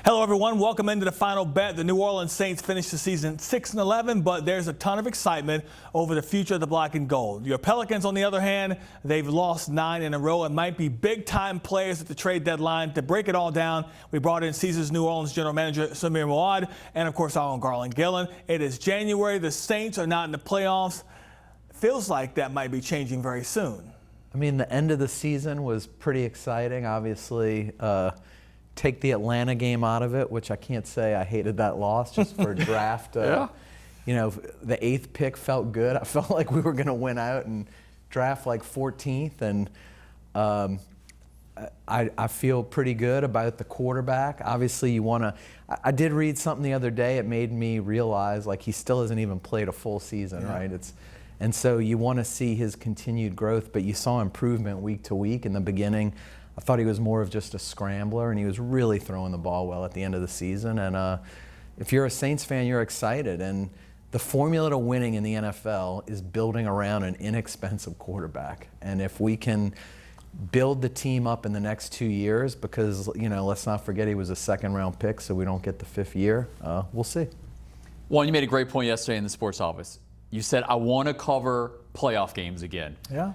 Hello, everyone. Welcome into the final bet. The New Orleans Saints finished the season 6-11, but there's a ton of excitement over the future of the black and gold. Your Pelicans, on the other hand, they've lost 9 in a row and might be big-time players at the trade deadline. To break it all down, we brought in Caesars New Orleans general manager Samir Mowad and, of course, our own Garland Gillen. It is January. The Saints are not in the playoffs. Feels like that might be changing very soon. I mean, the end of the season was pretty exciting, obviously. Take the Atlanta game out of it, which I can't say I hated that loss just for draft. Yeah. You know, the 8th pick felt good. I felt like we were going to win out and draft like 14th. And I feel pretty good about the quarterback. Obviously, you want to – I did read something the other day. It made me realize, like, he still hasn't even played a full season, right? And so you want to see his continued growth, but you saw improvement week to week. In the beginning, I thought he was more of just a scrambler, and he was really throwing the ball well at the end of the season. And if you're a Saints fan, you're excited. And the formula to winning in the NFL is building around an inexpensive quarterback. And if we can build the team up in the next 2 years, because, you know, let's not forget he was a 2nd-round pick, so we don't get the 5th year, we'll see. Well, you made a great point yesterday in the sports office. You said, I want to cover playoff games again. Yeah.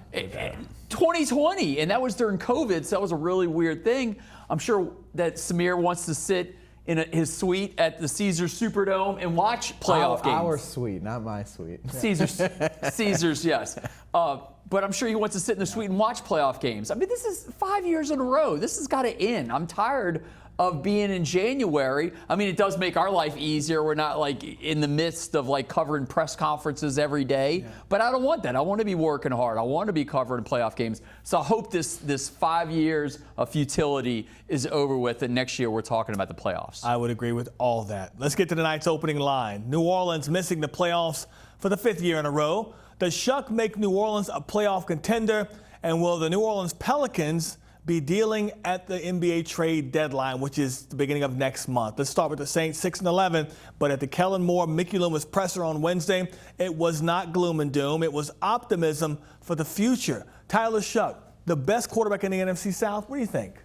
2020, and that was during COVID, so that was a really weird thing. I'm sure that Samir wants to sit in his suite at the Caesars Superdome and watch playoff games. Our suite, not my suite. Caesars, yes. But I'm sure he wants to sit in the suite and watch playoff games. I mean, this is 5 years in a row. This has got to end. I'm tired of being in January. I mean, it does make our life easier. We're not like in the midst of like covering press conferences every day. But I don't want that. I want to be working hard. I want to be covering playoff games. So I hope this 5 years of futility is over with, and next year we're talking about the playoffs. I would agree with all that. Let's get to tonight's opening line. New Orleans missing the playoffs for the 5th year in a row. Does Shough make New Orleans a playoff contender? And will the New Orleans Pelicans be dealing at the NBA trade deadline, which is the beginning of next month? Let's start with the Saints, 6-11, but at the Kellen Moore Mickey Loomis presser on Wednesday, it was not gloom and doom. It was optimism for the future. Tyler Shough, the best quarterback in the NFC South. What do you think?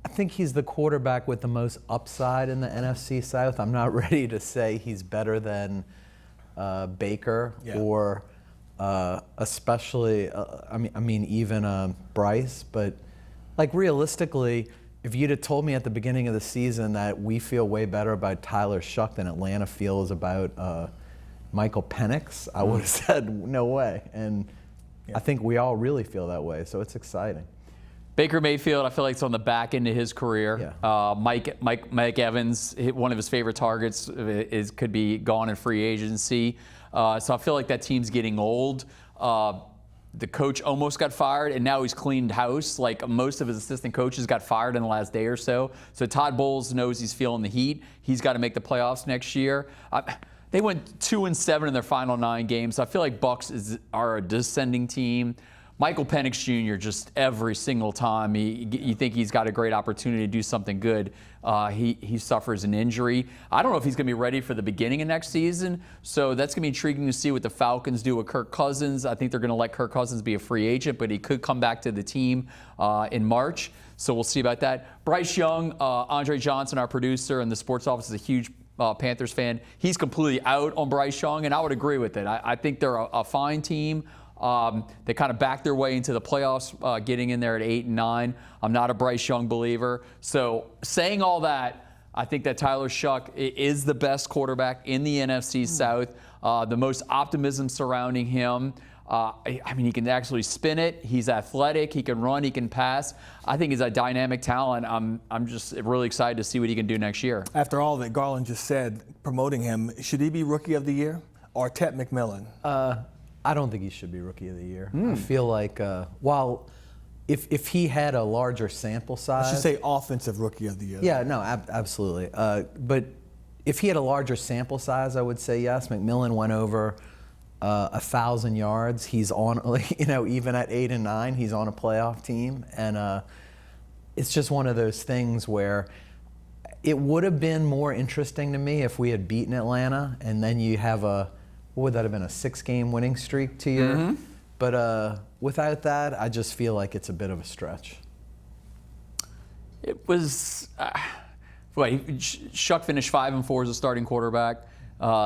I think he's the quarterback with the most upside in the NFC South. I'm not ready to say he's better than Baker or especially, even Bryce, but like realistically, if you'd have told me at the beginning of the season that we feel way better about Tyler Shough than Atlanta feels about Michael Penix, I would have said no way. And I think we all really feel that way, so it's exciting. Baker Mayfield, I feel like it's on the back end of his career. Mike Evans, one of his favorite targets, could be gone in free agency. So I feel like that team's getting old. The coach almost got fired, and now he's cleaned house. Like most of his assistant coaches got fired in the last day or so. So Todd Bowles knows he's feeling the heat. He's got to make the playoffs next year. They went 2-7 in their final 9 games. So I feel like Bucs are a descending team. Michael Penix Jr., just every single time you think he's got a great opportunity to do something good, he suffers an injury. I don't know if he's going to be ready for the beginning of next season, so that's going to be intriguing to see what the Falcons do with Kirk Cousins. I think they're going to let Kirk Cousins be a free agent, but he could come back to the team in March, so we'll see about that. Bryce Young, Andre Johnson, our producer in the sports office, is a huge Panthers fan. He's completely out on Bryce Young, and I would agree with it. I think they're a fine team. They kind of backed their way into the playoffs, getting in there at 8-9. I'm not a Bryce Young believer. So saying all that, I think that Tyler Shough is the best quarterback in the NFC South. The most optimism surrounding him. He can actually spin it. He's athletic. He can run. He can pass. I think he's a dynamic talent. I'm just really excited to see what he can do next year. After all that Garland just said, promoting him, should he be Rookie of the Year or Ted McMillan? I don't think he should be Rookie of the Year. I feel like, if he had a larger sample size. I should say Offensive Rookie of the Year. Yeah, no, absolutely. But if he had a larger sample size, I would say yes. McMillan went over 1,000 yards. He's on, even at 8-9, he's on a playoff team. And it's just one of those things where it would have been more interesting to me if we had beaten Atlanta and then you have what would that have been, a 6-game winning streak to you? But without that, I just feel like it's a bit of a stretch. It was Shough finished 5-4 as a starting quarterback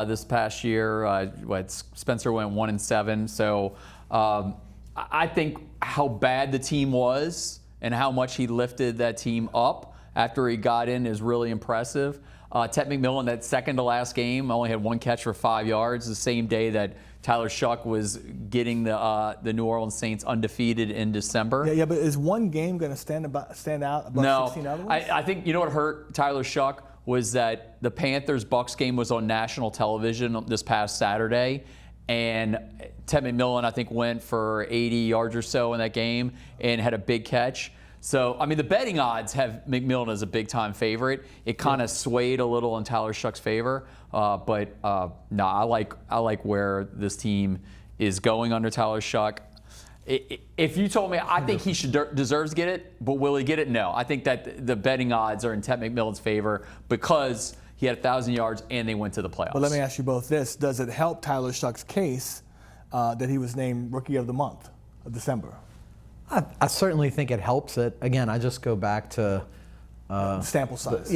this past year. Spencer went 1-7. So I think how bad the team was and how much he lifted that team up after he got in is really impressive. Ted McMillan, that second to last game, only had one catch for 5 yards. The same day that Tyler Shough was getting the New Orleans Saints undefeated in December. Yeah, but is one game going to stand out above 16 other ones? I think you know what hurt Tyler Shough was that the Panthers-Bucs game was on national television this past Saturday, and Ted McMillan, I think, went for 80 yards or so in that game and had a big catch. So, I mean, the betting odds have McMillan as a big-time favorite. It kind of swayed a little in Tyler Shough's favor, but I like where this team is going under Tyler Shough. If you told me, I think he deserves to get it, but will he get it? No. I think that the betting odds are in Ted McMillan's favor because he had 1,000 yards and they went to the playoffs. But let me ask you both this: does it help Tyler Shough's case that he was named Rookie of the Month of December? I certainly think it helps it. Again, I just go back to sample size.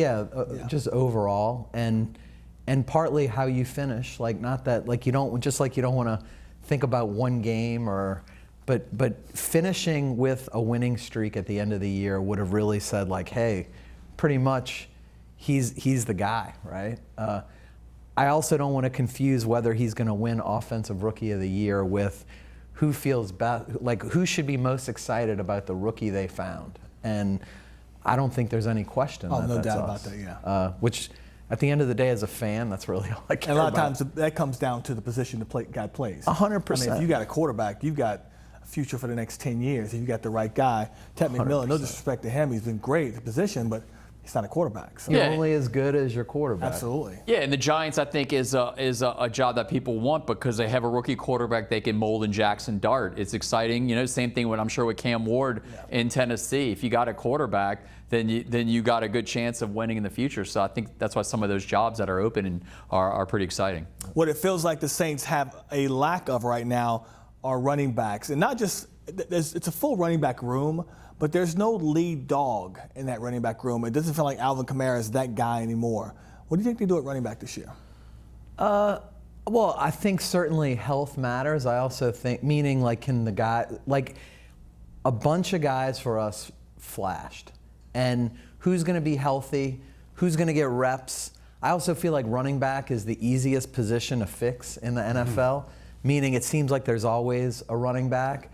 Just overall, and partly how you finish. Like, not that, like, you don't want to think about one game, but finishing with a winning streak at the end of the year would have really said, like, hey, pretty much he's the guy, right? I also don't want to confuse whether he's going to win Offensive Rookie of the Year with who feels best, like who should be most excited about the rookie they found. And I don't think there's any question that no that's doubt us. about that, yeah. Which, at the end of the day, as a fan, that's really all I care And a lot about. of times that comes down to the position the guy plays. 100%. I mean, if you got a quarterback, you've got a future for the next 10 years. If you got the right guy, Ted McMillan, no disrespect to him, he's been great at the position, but he's not a quarterback. So. You're only as good as your quarterback. Absolutely. Yeah, and the Giants, I think, is a job that people want because they have a rookie quarterback they can mold in Jackson Dart. It's exciting. You know, same thing with, I'm sure, with Cam Ward in Tennessee. If you got a quarterback, then you got a good chance of winning in the future. So I think that's why some of those jobs that are open are pretty exciting. What it feels like the Saints have a lack of right now are running backs. And not just, it's a full running back room, but there's no lead dog in that running back room. It doesn't feel like Alvin Kamara is that guy anymore. What do you think they do at running back this year? Well, I think certainly health matters. I also think, meaning like, can the guy, like a bunch of guys for us flashed. And who's going to be healthy? Who's going to get reps? I also feel like running back is the easiest position to fix in the NFL, meaning it seems like there's always a running back.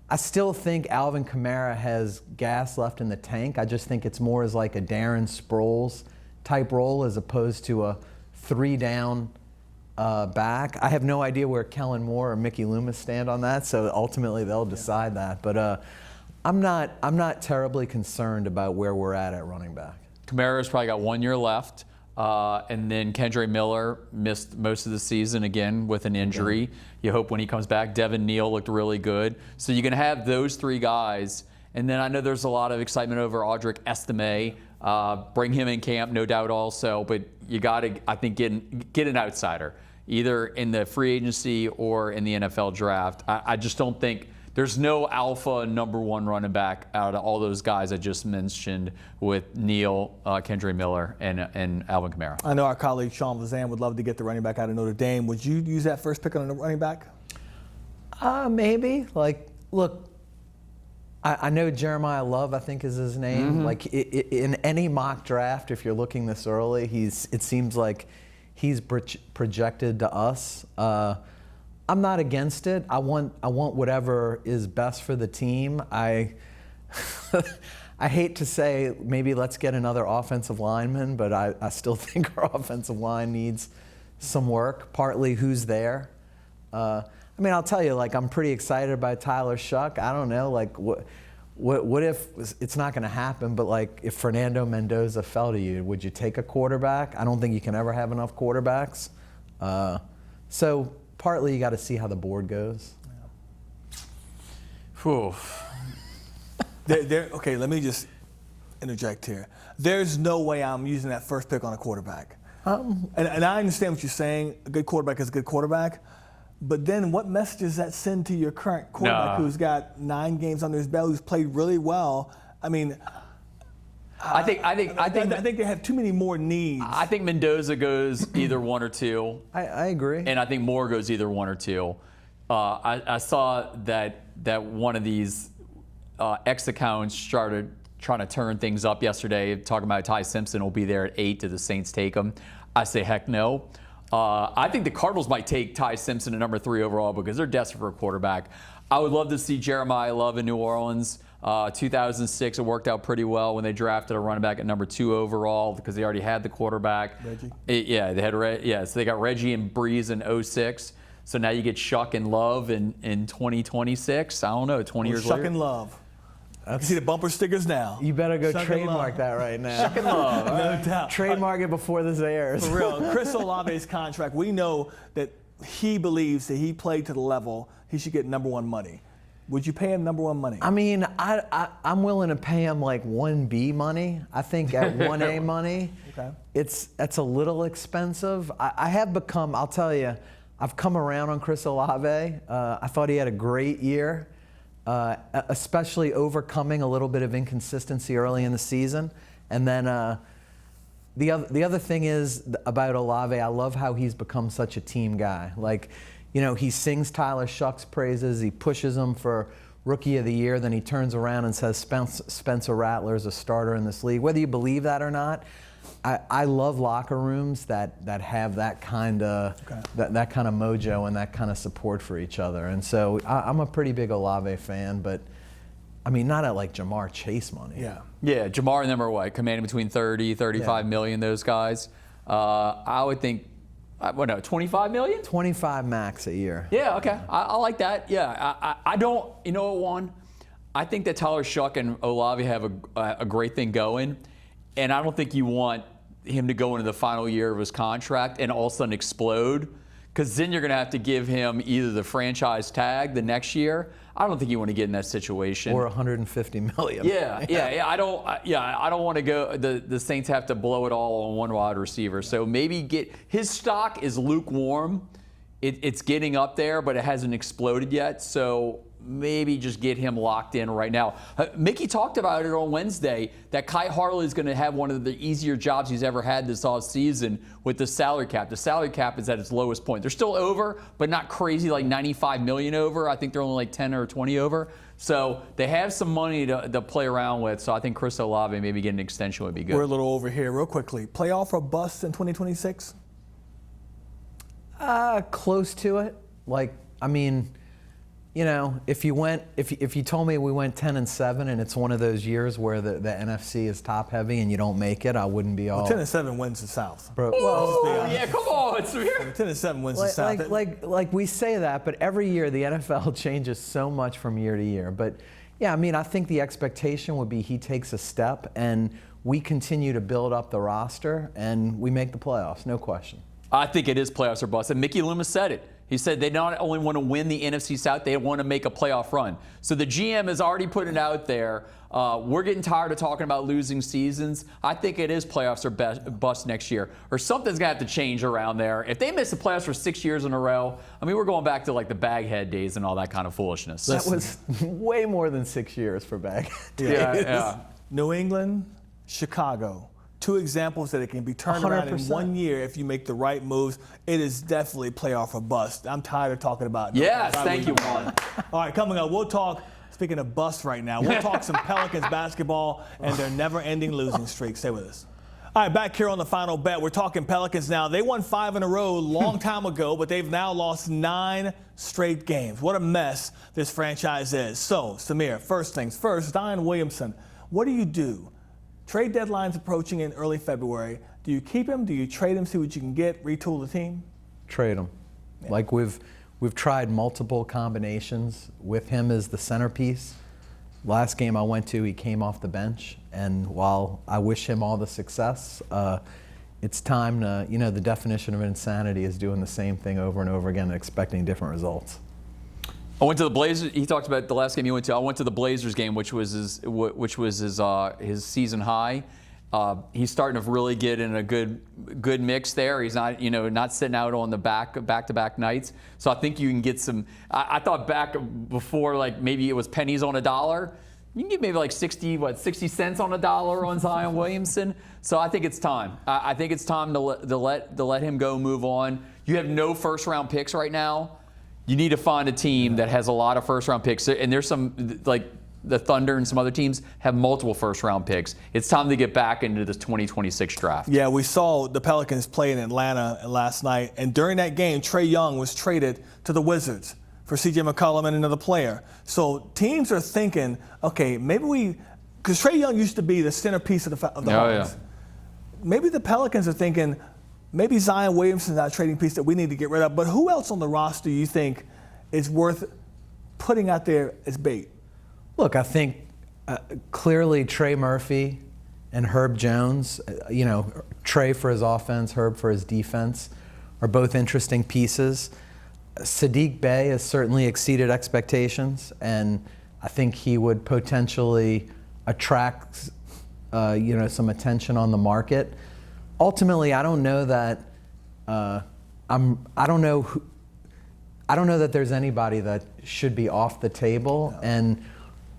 I still think Alvin Kamara has gas left in the tank. I just think it's more as like a Darren Sproles type role as opposed to a 3-down back. I have no idea where Kellen Moore or Mickey Loomis stand on that, so ultimately they'll decide that. But I'm not terribly concerned about where we're at running back. Kamara's probably got 1 year left. And then Kendre Miller missed most of the season again with an injury. You hope when he comes back. Devin Neal looked really good. So you're going to have those three guys. And then I know there's a lot of excitement over Audric Estime. Bring him in camp, no doubt also. But you got to, I think, get an outsider, either in the free agency or in the NFL draft. I just don't think there's no alpha number one running back out of all those guys I just mentioned with Neal, Kendre Miller, and Alvin Kamara. I know our colleague Sean Vazan would love to get the running back out of Notre Dame. Would you use that first pick on a running back? Maybe. Like, look, I know Jeremiah Love, I think is his name. Mm-hmm. Like, in any mock draft, if you're looking this early, it seems like he's projected to us. I'm not against it. I want whatever is best for the team. I hate to say maybe let's get another offensive lineman, but I still think our offensive line needs some work. Partly who's there. I mean, I'll tell you, like, I'm pretty excited about Tyler Shough. I don't know, like, what if it's not going to happen? But like, if Fernando Mendoza fell to you, would you take a quarterback? I don't think you can ever have enough quarterbacks. So. Partly, you got to see how the board goes. Whew. Okay, let me just interject here. There's no way I'm using that first pick on a quarterback. And I understand what you're saying. A good quarterback is a good quarterback. But then what message does that send to your current quarterback who's got 9 games under his belt, who's played really well? I mean, I think they have too many more needs. I think Mendoza goes either one or two. I agree. And I think Moore goes either one or two. I saw that one of these X accounts started trying to turn things up yesterday, talking about Ty Simpson will be there at 8. Do the Saints take him? I say heck no. I think the Cardinals might take Ty Simpson at number 3 overall because they're desperate for a quarterback. I would love to see Jeremiah Love in New Orleans. 2006, it worked out pretty well when they drafted a running back at number 2 overall because they already had the quarterback. Reggie? They had so they got Reggie and Breeze in 06. So now you get Shough and Love in 2026. I don't know, 20 years later. Shough and Love. You see the bumper stickers now. You better go Shough trademark that right now. Shough and Love. No doubt. Trademark it before this airs. For real. Chris Olave's contract, we know that he believes that he played to the level he should get number 1 money. Would you pay him number 1 money? I mean, I'm willing to pay him like 1B money. I think at 1A money, that's a little expensive. I have become, I'll tell you, I've come around on Chris Olave. I thought he had a great year, especially overcoming a little bit of inconsistency early in the season. And then the other thing is about Olave, I love how he's become such a team guy. Like, you know, he sings Tyler Shough's praises. He pushes him for Rookie of the Year. Then he turns around and says Spencer Rattler is a starter in this league. Whether you believe that or not, I love locker rooms that have that kind of that kind of mojo and that kind of support for each other. And so I'm a pretty big Olave fan, but I mean, not at like Jamar Chase money. Yeah, Jamar and them are what? Commanding between 30, 35 million, those guys. I would think, 25 million? 25 max a year. Yeah, okay. I like that. Yeah, I don't, you know what, Juan? I think that Tyler Shough and Olave have a great thing going, and I don't think you want him to go into the final year of his contract and all of a sudden explode, because then you're going to have to give him either the franchise tag the next year. I don't think you want to get in that situation. Or 150 million. Yeah. I don't want to go. The Saints have to blow it all on one wide receiver. So maybe his stock is lukewarm. It's getting up there, but it hasn't exploded yet. So maybe just get him locked in right now. Mickey talked about it on Wednesday that Kai Harley is going to have one of the easier jobs he's ever had this offseason with the salary cap. The salary cap is at its lowest point. They're still over, but not crazy, like 95 million over. I think they're only like 10 or 20 over. So they have some money to play around with. So I think Chris Olave maybe getting an extension would be good. We're a little over here real quickly. Playoff or bust in 2026? Close to it. Like, I mean, you know, if you told me we went 10-7 and it's one of those years where the NFC is top heavy and you don't make it, I wouldn't be all. 10-7 wins the South. Bro, well, yeah, come on, Samir. 10-7 wins the South. Like we say that, but every year the NFL changes so much from year to year. But yeah, I mean, I think the expectation would be he takes a step and we continue to build up the roster and we make the playoffs, no question. I think it is playoffs or bust. And Mickey Loomis said it. He said they not only want to win the NFC South, they want to make a playoff run. So the GM has already put it out there. We're getting tired of talking about losing seasons. I think it is playoffs or bust next year. Or something's going to have to change around there. If they miss the playoffs for 6 years in a row, I mean, we're going back to like the Baghead days and all that kind of foolishness. That was way more than 6 years for Baghead days. Yeah. New England, Chicago. 2 examples that it can be turned around in 1 year if you make the right moves. It is definitely playoff or bust. I'm tired of talking about it. Yes, thank you, Juan. All right, coming up, we'll talk, speaking of bust right now, we'll talk some Pelicans basketball and their never-ending losing streak. Stay with us. All right, back here on the final bet, we're talking Pelicans now. They won 5 in a row a long time ago, but they've now lost 9 straight games. What a mess this franchise is. So, Samir, first things first, Zion Williamson, what do you do? Trade deadline's approaching in early February. Do you keep him? Do you trade him, see what you can get, retool the team? Trade him. Yeah. Like we've tried multiple combinations with him as the centerpiece. Last game I went to, he came off the bench, and while I wish him all the success, it's time to, you know, the definition of insanity is doing the same thing over and over again and expecting different results. I went to the Blazers. He talked about the last game he went to. I went to the Blazers game, which was his season high. He's starting to really get in a good mix there. He's not sitting out on the back-to-back nights. So I think you can get some. I thought back before, like maybe it was pennies on a dollar. You can get maybe like 60 cents on a dollar on Zion Williamson. So I think it's time. I think it's time to let him go, move on. You have no first-round picks right now. You need to find a team that has a lot of first-round picks. And there's some, like the Thunder and some other teams have multiple first-round picks. It's time to get back into this 2026 draft. Yeah, we saw the Pelicans play in Atlanta last night. And during that game, Trae Young was traded to the Wizards for C.J. McCollum and another player. So teams are thinking, okay, maybe because Trae Young used to be the centerpiece of the Hawks. Maybe the Pelicans are thinking, maybe Zion Williamson's not a trading piece that we need to get rid of. But who else on the roster do you think is worth putting out there as bait? Look, I think clearly Trey Murphy and Herb Jones, Trey for his offense, Herb for his defense, are both interesting pieces. Saddiq Bey has certainly exceeded expectations, and I think he would potentially attract some attention on the market. Ultimately, I don't know that I don't know that there's anybody that should be off the table, no. And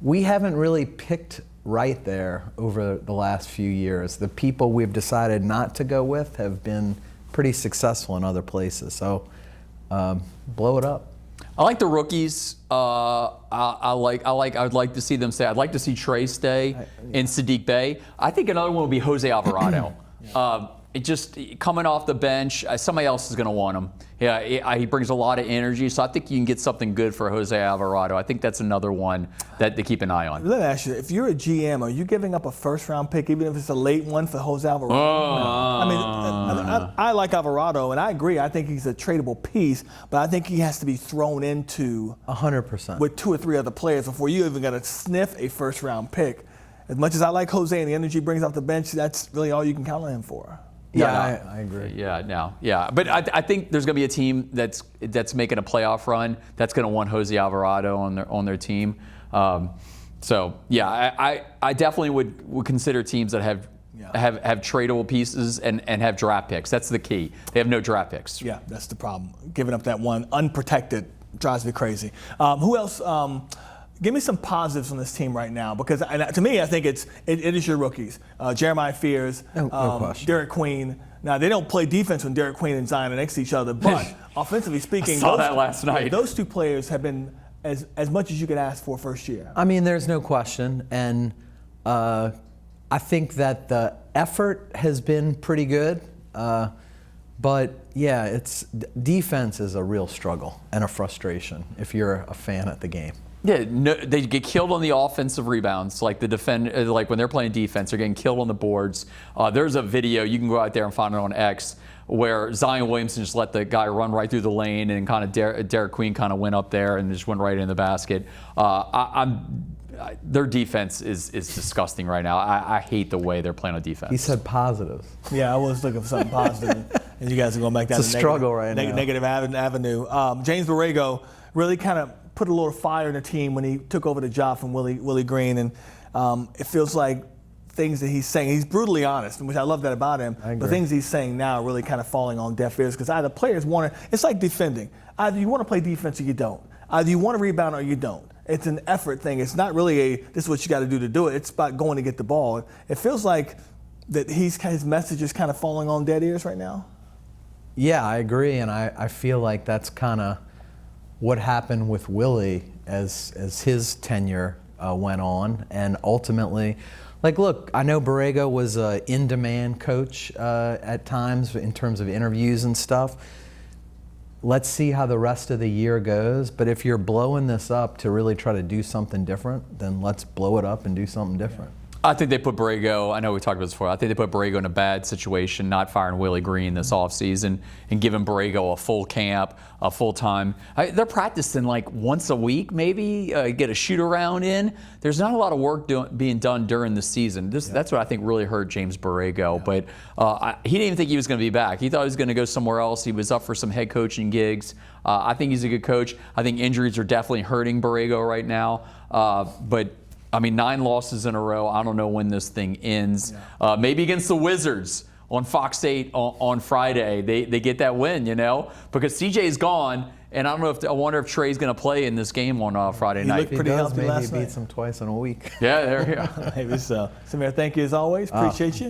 we haven't really picked right there over the last few years. The people we've decided not to go with have been pretty successful in other places. So blow it up. I like the rookies. I would like to see them stay. I'd like to see Trey stay and Saddiq Bey. I think another one would be Jose Alvarado. It just coming off the bench, somebody else is going to want him. Yeah, he brings a lot of energy, so I think you can get something good for Jose Alvarado. I think that's another one that to keep an eye on. Let me ask you, if you're a GM, are you giving up a first-round pick, even if it's a late one, for Jose Alvarado? I like Alvarado, and I agree. I think he's a tradable piece, but I think he has to be thrown into 100% with 2 or 3 other players before you even got to sniff a first-round pick. As much as I like Jose and the energy he brings off the bench, that's really all you can count on him for. Yeah, I agree. Yeah. But I think there's going to be a team that's making a playoff run that's going to want Jose Alvarado on their team. I definitely would consider teams that have tradable pieces and have draft picks. That's the key. They have no draft picks. Yeah, that's the problem. Giving up that one unprotected drives me crazy. Who else? Give me some positives on this team right now, because to me, I think it is your rookies. Jeremiah Fears, no question. Derek Queen. Now, they don't play defense when Derek Queen and Zion are next to each other, but offensively speaking, I saw that last night. Those 2 players have been as much as you could ask for first year. I mean, there's no question, and I think that the effort has been pretty good. But yeah, defense is a real struggle and a frustration if you're a fan at the game. Yeah, they get killed on the offensive rebounds. Like like when they're playing defense, they're getting killed on the boards. There's a video, you can go out there and find it on X, where Zion Williamson just let the guy run right through the lane, and kind of Derek Queen kind of went up there and just went right in the basket. Their defense is disgusting right now. I hate the way they're playing on defense. He said positives. Yeah, I was looking for something positive, and you guys are going back down it's a struggle right now. Negative avenue. James Borrego really kind of put a little fire in the team when he took over the job from Willie Green, and it feels like things that he's saying, he's brutally honest, which I love that about him. The things he's saying now are really kind of falling on deaf ears, because either players want to, it's like defending. Either you want to play defense or you don't. Either you want to rebound or you don't. It's an effort thing. It's not really this is what you got to do it. It's about going to get the ball. It feels like that his message is kind of falling on dead ears right now. Yeah, I agree, and I feel like that's kind of what happened with Willie as his tenure went on, and ultimately, look, I know Borrego was an in-demand coach at times in terms of interviews and stuff. Let's see how the rest of the year goes, but if you're blowing this up to really try to do something different, then let's blow it up and do something different. I think they put Borrego, I know we talked about this before, I think they put Borrego in a bad situation, not firing Willie Green this offseason and giving Borrego a full camp, a full time. They're practicing like once a week, maybe, get a shoot around in. There's not a lot of work being done during the season. That's what I think really hurt James Borrego. But he didn't even think he was going to be back. He thought he was going to go somewhere else. He was up for some head coaching gigs. I think he's a good coach. I think injuries are definitely hurting Borrego right now. But 9 losses in a row. I don't know when this thing ends. Yeah. Maybe against the Wizards on Fox 8 on Friday, they get that win, because CJ's gone And I don't know I wonder if Trey's going to play in this game on Friday He night. looked pretty healthy maybe last he night. beats him twice in a week. Yeah, there you go. Maybe so. Samir, thank you as always. Appreciate you.